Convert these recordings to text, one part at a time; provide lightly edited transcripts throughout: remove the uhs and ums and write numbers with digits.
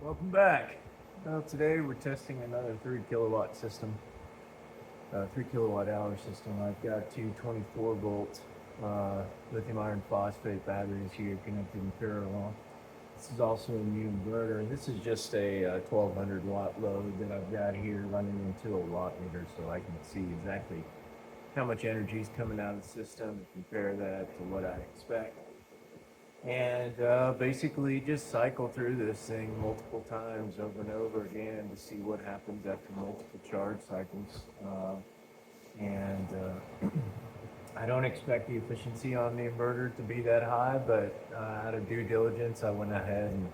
Welcome back. Well, today we're testing another 3 kilowatt system, 3 kilowatt hour system. I've got two 24 volt lithium iron phosphate batteries here connected in parallel. This is also a new inverter. This is just a 1200 watt load that I've got here running into a watt meter so I can see exactly how much energy is coming out of the system and compare that to what I expect. And basically just cycle through this thing multiple times over and over again to see what happens after multiple charge cycles. I don't expect the efficiency on the inverter to be that high, but out of due diligence, I went ahead and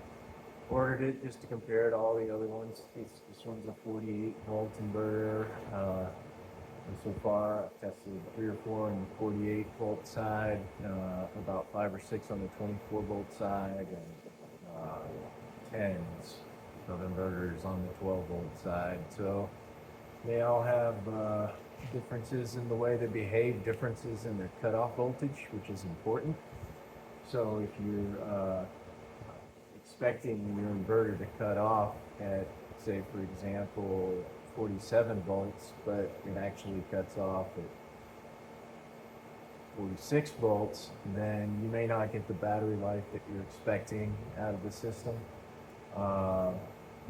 ordered it just to compare it to all the other ones. This one's a 48 volt inverter. And so far, I've tested 3 or 4 on the 48 volt side, about 5 or 6 on the 24 volt side, and tens of inverters on the 12 volt side. So they all have differences in the way they behave, differences in their cutoff voltage, which is important. So if you're expecting your inverter to cut off at, say, for example, 47 volts, but it actually cuts off at 46 volts, then you may not get the battery life that you're expecting out of the system.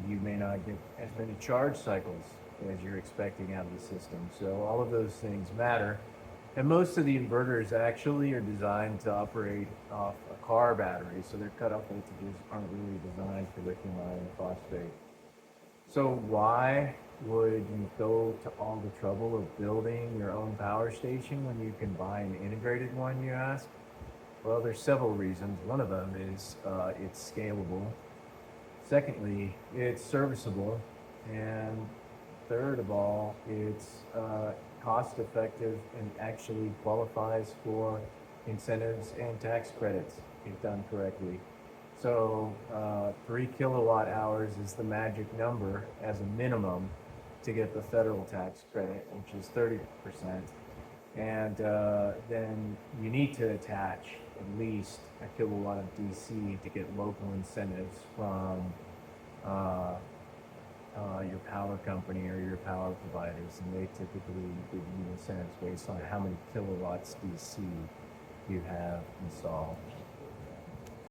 You may not get as many charge cycles as you're expecting out of the system. So all of those things matter. And most of the inverters actually are designed to operate off a car battery, so their cutoff voltages aren't really designed for lithium iron phosphate. So why would you go to all the trouble of building your own power station when you can buy an integrated one, you ask? Well, there's several reasons. One of them is it's scalable. Secondly, it's serviceable. And third of all, it's cost effective and actually qualifies for incentives and tax credits if done correctly. So 3 kilowatt hours is the magic number as a minimum to get the federal tax credit, which is 30%. And then you need to attach at least a kilowatt of DC to get local incentives from your power company or your power providers. And they typically give you incentives based on how many kilowatts DC you have installed.